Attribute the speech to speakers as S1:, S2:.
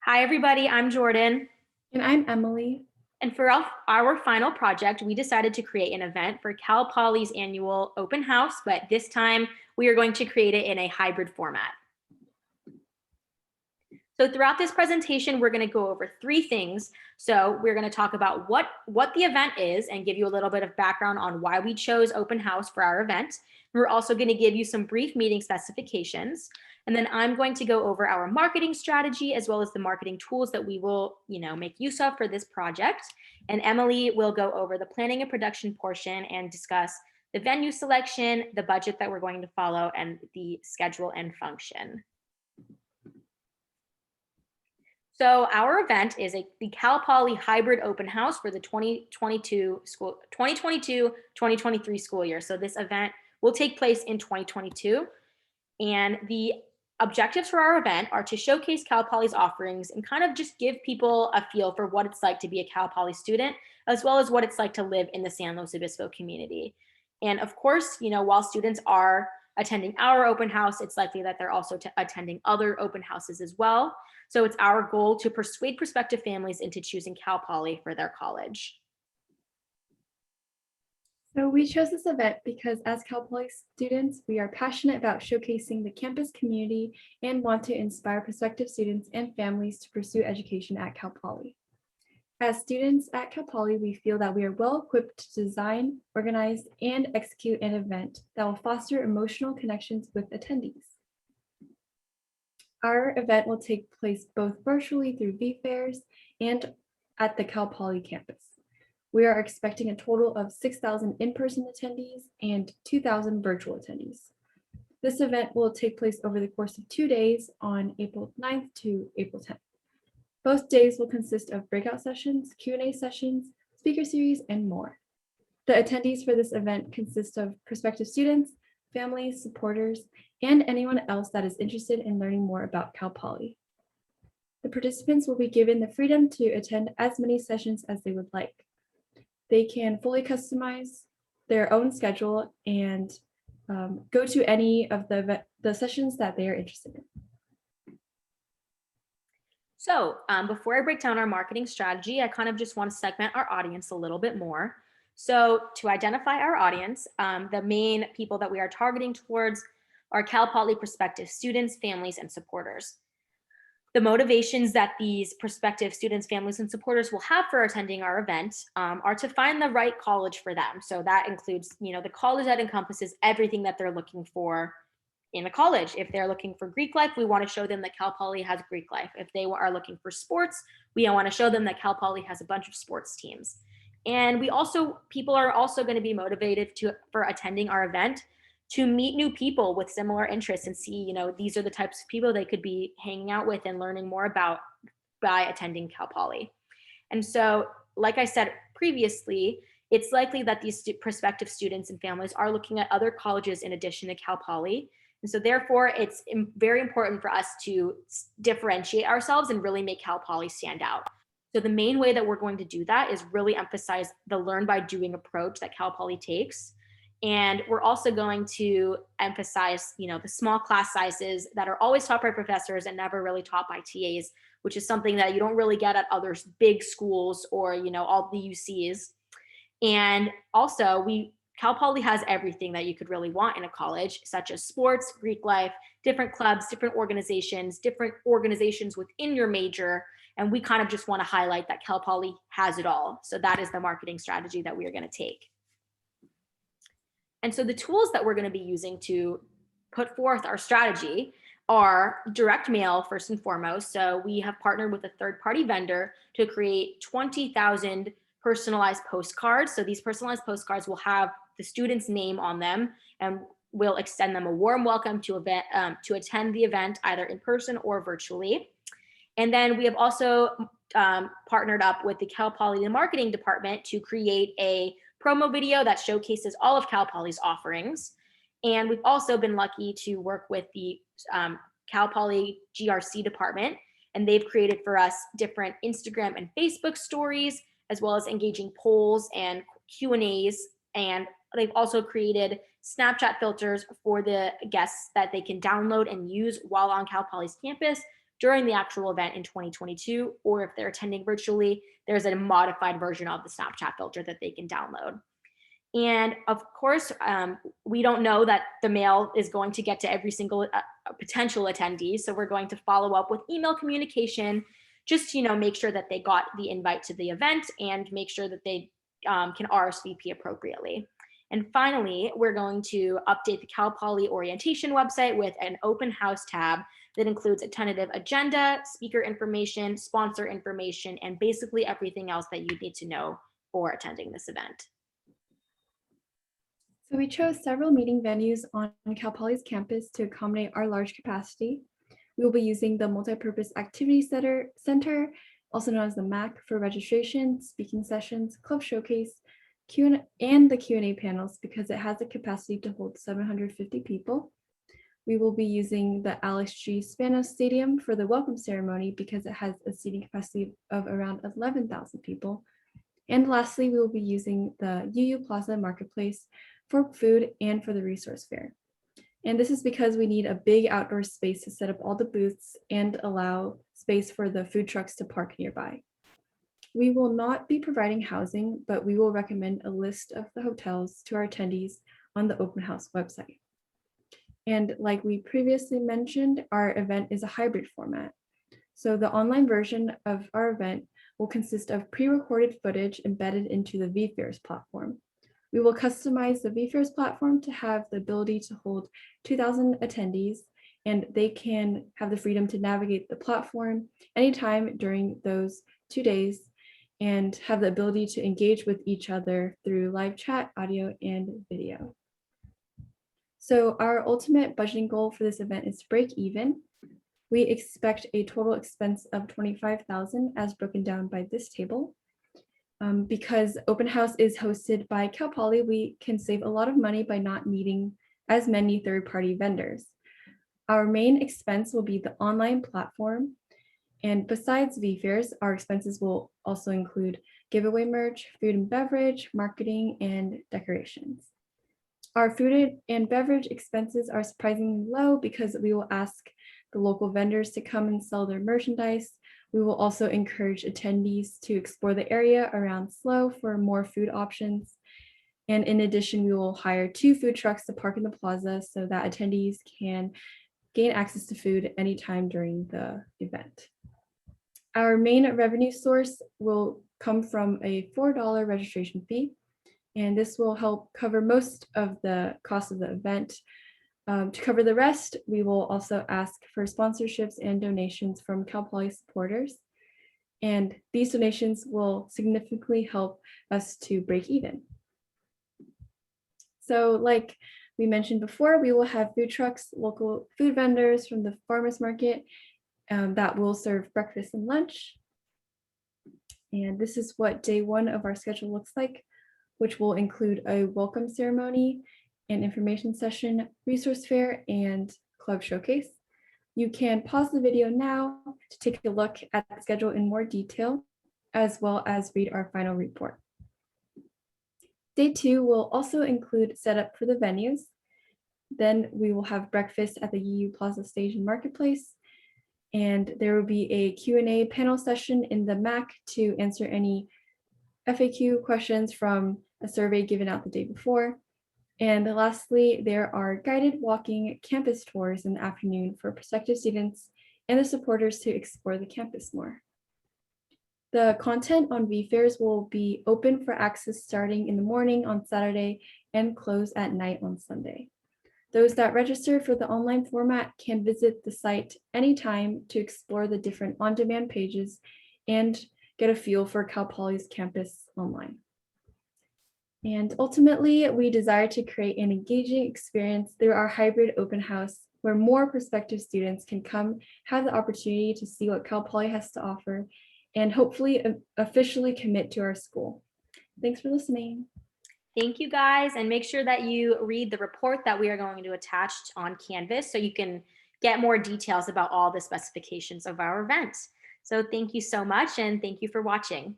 S1: Hi, everybody. I'm Jordan.
S2: And I'm Emily.
S1: And for our final project, we decided to create an event for Cal Poly's annual open house, but this time we are going to create it in a hybrid format. So throughout this presentation, we're going to go over three things. So we're going to talk about what the event is and give you a little bit of background on why we chose open house for our event. We're also going to give you some brief meeting specifications. And then I'm going to go over our marketing strategy as well as the marketing tools that we will, make use of for this project. And Emily will go over the planning and production portion and discuss the venue selection, the budget that we're going to follow, and the schedule and function. So our event is the Cal Poly hybrid open house for the 2022-2023 school year. So this event will take place in 2022. And the objectives for our event are to showcase Cal Poly's offerings and kind of just give people a feel for what it's like to be a Cal Poly student, as well as what it's like to live in the San Luis Obispo community. And of course, while students are attending our open house, it's likely that they're also attending other open houses as well. So it's our goal to persuade prospective families into choosing Cal Poly for their college.
S2: So we chose this event because as Cal Poly students, we are passionate about showcasing the campus community and want to inspire prospective students and families to pursue education at Cal Poly. As students at Cal Poly, we feel that we are well equipped to design, organize, and execute an event that will foster emotional connections with attendees. Our event will take place both virtually through VFairs and at the Cal Poly campus. We are expecting a total of 6,000 in-person attendees and 2,000 virtual attendees. This event will take place over the course of 2 days on April 9th to April 10th. Both days will consist of breakout sessions, Q&A sessions, speaker series, and more. The attendees for this event consist of prospective students, families, supporters, and anyone else that is interested in learning more about Cal Poly. The participants will be given the freedom to attend as many sessions as they would like. They can fully customize their own schedule and go to any of the sessions that they are interested in.
S1: So before I break down our marketing strategy, I kind of just want to segment our audience a little bit more. So to identify our audience, the main people that we are targeting towards are Cal Poly prospective students, families, and supporters. The motivations that these prospective students, families, and supporters will have for attending our event are to find the right college for them. So that includes, the college that encompasses everything that they're looking for in a college. If they're looking for Greek life, we want to show them that Cal Poly has Greek life. If they are looking for sports, we want to show them that Cal Poly has a bunch of sports teams. And people are also going to be motivated for attending our event to meet new people with similar interests and see, these are the types of people they could be hanging out with and learning more about by attending Cal Poly. And so, like I said previously, it's likely that these prospective students and families are looking at other colleges in addition to Cal Poly. And so therefore, it's very important for us to differentiate ourselves and really make Cal Poly stand out. So the main way that we're going to do that is really emphasize the learn by doing approach that Cal Poly takes. And we're also going to emphasize, the small class sizes that are always taught by professors and never really taught by TAs, which is something that you don't really get at other big schools or, all the UCs. And also Cal Poly has everything that you could really want in a college, such as sports, Greek life, different clubs, different organizations within your major. And we kind of just want to highlight that Cal Poly has it all. So that is the marketing strategy that we are going to take. And so the tools that we're going to be using to put forth our strategy are direct mail, first and foremost. So we have partnered with a third-party vendor to create 20,000 personalized postcards. So these personalized postcards will have the student's name on them and will extend them a warm welcome to attend the event either in person or virtually. And then we have also partnered up with the Cal Poly marketing department to create a promo video that showcases all of Cal Poly's offerings. And we've also been lucky to work with the Cal Poly GRC department, and they've created for us different Instagram and Facebook stories, as well as engaging polls and Q&As. And they've also created Snapchat filters for the guests that they can download and use while on Cal Poly's campus during the actual event in 2022, or if they're attending virtually, there's a modified version of the Snapchat filter that they can download. And of course, we don't know that the mail is going to get to every single potential attendee. So we're going to follow up with email communication just to, make sure that they got the invite to the event and make sure that they can RSVP appropriately. And finally, we're going to update the Cal Poly orientation website with an open house tab that includes a tentative agenda, speaker information, sponsor information, and basically everything else that you need to know for attending this event.
S2: So we chose several meeting venues on Cal Poly's campus to accommodate our large capacity. We will be using the Multipurpose Activity Center, also known as the MAC, for registration, speaking sessions, club showcase, and the Q&A panels because it has a capacity to hold 750 people. We will be using the Alex G. Spanos Stadium for the welcome ceremony because it has a seating capacity of around 11,000 people. And lastly, we will be using the UU Plaza Marketplace for food and for the resource fair. And this is because we need a big outdoor space to set up all the booths and allow space for the food trucks to park nearby. We will not be providing housing, but we will recommend a list of the hotels to our attendees on the open house website. And like we previously mentioned, our event is a hybrid format. So the online version of our event will consist of pre-recorded footage embedded into the vFairs platform. We will customize the vFairs platform to have the ability to hold 2,000 attendees, and they can have the freedom to navigate the platform anytime during those 2 days and have the ability to engage with each other through live chat, audio, and video. So our ultimate budgeting goal for this event is to break even. We expect a total expense of $25,000 as broken down by this table. Because open house is hosted by Cal Poly, we can save a lot of money by not needing as many third-party vendors. Our main expense will be the online platform. And besides vFairs, our expenses will also include giveaway merch, food and beverage, marketing, and decorations. Our food and beverage expenses are surprisingly low because we will ask the local vendors to come and sell their merchandise. We will also encourage attendees to explore the area around SLO for more food options. And in addition, we will hire 2 food trucks to park in the plaza so that attendees can gain access to food anytime during the event. Our main revenue source will come from a $4 registration fee, and this will help cover most of the cost of the event. To cover the rest, we will also ask for sponsorships and donations from Cal Poly supporters. And these donations will significantly help us to break even. So like we mentioned before, we will have food trucks, local food vendors from the farmers market that will serve breakfast and lunch. And this is what day 1 of our schedule looks like, which will include a welcome ceremony, an information session, resource fair, and club showcase. You can pause the video now to take a look at the schedule in more detail, as well as read our final report. Day 2 will also include setup for the venues. Then we will have breakfast at the UU Plaza Stage and Marketplace, and there will be a Q&A panel session in the MAC to answer any FAQ questions from a survey given out the day before. And lastly, there are guided walking campus tours in the afternoon for prospective students and the supporters to explore the campus more. The content on vFairs will be open for access starting in the morning on Saturday and close at night on Sunday. Those that register for the online format can visit the site anytime to explore the different on-demand pages and get a feel for Cal Poly's campus online. And ultimately, we desire to create an engaging experience through our hybrid open house where more prospective students can come have the opportunity to see what Cal Poly has to offer and hopefully officially commit to our school. Thanks for listening.
S1: Thank you guys, and make sure that you read the report that we are going to attach on Canvas so you can get more details about all the specifications of our event. So thank you so much, and thank you for watching.